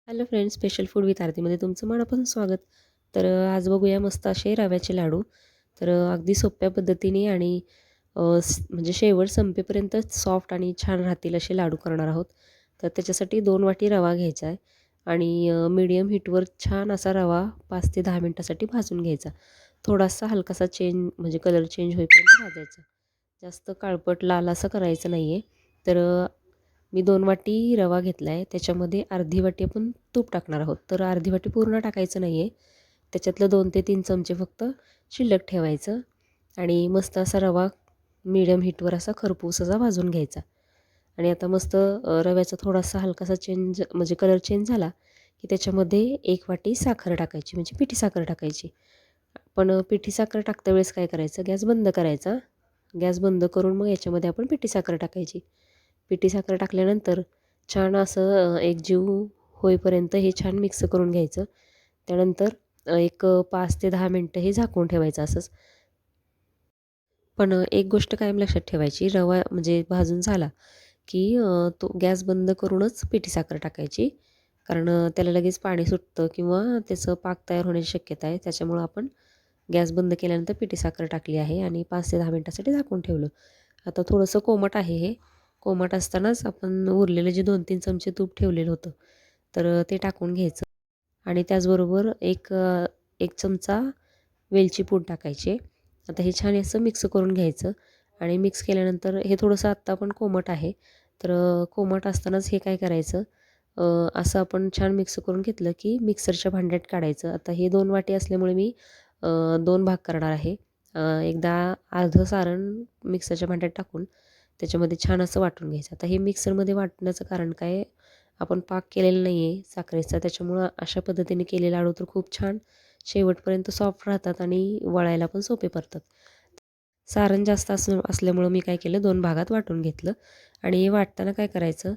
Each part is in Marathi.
Hello friends, special food with आरतीमध्ये तुमचं मनापासून स्वागत. आज बघूया मस्त असे रव्याचे लाडू. अगदी सोप्या पद्धतीने आणि म्हणजे शेवट संपेपर्यंत सॉफ्ट आणि छान राहतील असे लाडू करणार आहोत. तर त्याच्यासाठी 2 वाटी रवा घ्यायचा आहे आणि मीडियम हीटवर छान असा रवा 5 ते 10 मिनटासाठी भाजून घ्यायचा. थोडासा हलकासा चेंज म्हणजे कलर चेंज होईपर्यंत भाजायचा. जास्त काळपट लाल असं करायचं नाही आहे. मी 2 वाटी रवा घेतला आहे. त्याच्यामध्ये अर्धी वाटी आपण तूप टाकणार आहोत. अर्धी वाटी पूर्ण टाकायचं नाही आहे. त्याच्यातलं 2 ते 3 चमचे फक्त शिल्लक ठेवायचं आणि मस्त असा रवा मीडियम हीटवर असा खरपूस असा भाजून घ्यायचा. आणि आता मस्त रव्याचा थोडासा हलकासा चेंज म्हणजे कलर चेंज झाला, की त्याच्यामध्ये 1 वाटी साखर टाकायची म्हणजे पिठी साखर टाकायची. पण पिठी साखर टाकता वेळेस काय करायचं, गॅस बंद करायचा. गॅस बंद करून मग याच्यामध्ये आपण पिठी साखर टाकायची. पिठी साखर टाकल्यानंतर छान असं एकजीव होईपर्यंत हे छान मिक्स करून घ्यायचं. त्यानंतर एक 5 ते 10 मिनटं हे झाकून ठेवायचं असंच. पण एक गोष्ट कायम लक्षात ठेवायची, रवा म्हणजे भाजून झाला, की तो गॅस बंद करूनच पिठी साखर टाकायची. कारण त्याला लगेच पाणी सुटतं किंवा त्याचं पाक तयार होण्याची शक्यता आहे. त्याच्यामुळं आपण गॅस बंद केल्यानंतर पिठी साखर टाकली आहे आणि 5 ते 10 मिनिटासाठी झाकून ठेवलं. आता थोडंसं कोमट आहे हे. कोमट असतानाच आपण उरलेले जे 2-3 चमचे तूप ठेवलेलं होतं, ते टाकून घ्यायचं आणि त्याचबरोबर एक चमचा वेलची पूड टाकायची. आता हे छान असं मिक्स करून घ्यायचं आणि मिक्स केल्यानंतर हे थोडंसं आत्ता पण कोमट आहे. कोमट असतानाच हे काय करायचं, असं आपण छान मिक्स करून घेतलं, की मिक्सरच्या भांड्यात काढायचं. आता हे 2 वाटी असल्यामुळे मी 2 भाग करणार आहे. एकदा अर्धं सारण मिक्सरच्या भांड्यात टाकून त्याच्यामध्ये छान असं वाटून घ्यायचं. आता हे मिक्सरमध्ये वाटण्याचं कारण काय, आपण पाक केलेला नाही आहे साखरेचा, त्याच्यामुळं अशा पद्धतीने केलेले लाडू तर खूप छान शेवटपर्यंत सॉफ्ट राहतात आणि वळायला पण सोपे पडतात. सारण जास्त असल्यामुळं मी काय केलं, 2 भागात वाटून घेतलं आणि हे वाटताना काय करायचं,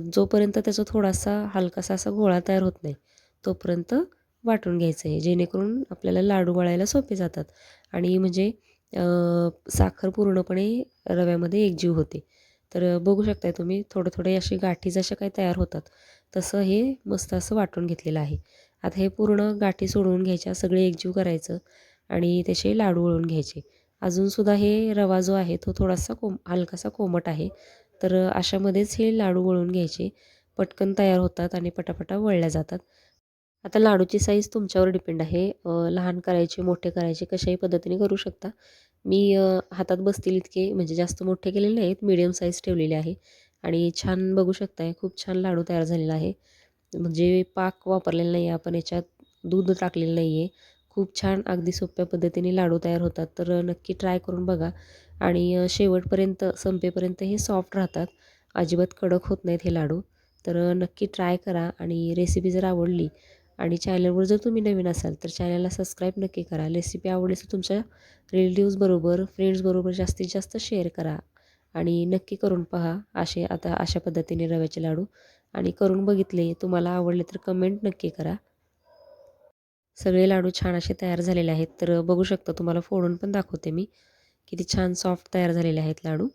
जोपर्यंत त्याचा थोडासा हलकासा असा गोळा तयार होत नाही, तोपर्यंत वाटून घ्यायचं आहे. जेणेकरून आपल्याला लाडू वळायला सोपे जातात आणि म्हणजे साखर पूर्णपणे रव्यामध्ये एकजीव होते. बघू शकताय तुम्ही थोडे असे गाठी जशा काही तयार होतात, तसं हे मस्त असं वाटून घेतलेलं आहे. आता हे पूर्ण गाठी सोडवून घ्यायच्या, सगळे एकजीव करायचं आणि त्याचे लाडू वळून घ्यायचे. अजूनसुद्धा हे रवा जो आहे तो थोडासा हलकासा कोमट आहे. अशामध्येच हे लाडू वळून घ्यायचे. पटकन तयार होतात आणि पटापटा वळल्या जातात. आता लाडूची साईज तुमच्यावर डिपेंड आहे. लहान करायचे, मोठे करायचे कशाही पद्धतीने करू शकता. मी हातात बसतील इतके म्हणजे जास्त मोठे केलेले नाहीत, मीडियम साईज ठेवलेली आहे आणि छान बघू शकताय खूप छान लाडू तयार झालेला आहे. म्हणजे पाक वापरलेला नाही आहे आपण याच्यात, दूध टाकलेलं नाही आहे. खूप छान अगदी सोप्या पद्धतीने लाडू तयार होतात. नक्की ट्राय करून बघा आणि शेवटपर्यंत संपेपर्यंत हे सॉफ्ट राहतात. अजिबात कडक होत नाहीत हे लाडू. नक्की ट्राय करा आणि रेसिपी जर आवडली आणि चॅनलवर जर तुम्ही नवीन असाल तर चॅनलला सबस्क्राईब नक्की करा. रेसिपी आवडली तर तुमच्या रिलेटिव्हजबरोबर, फ्रेंड्सबरोबर जास्तीत जास्त शेअर करा आणि नक्की करून पहा अशा पद्धतीने रव्याचे लाडू आणि करून बघितले, तुम्हाला आवडले तर कमेंट नक्की करा. सगळे लाडू छान असे तयार झालेले आहेत. बघू शकता तुम्हाला फोडून पण दाखवते मी. किती छान सॉफ्ट तयार झालेले आहेत लाडू.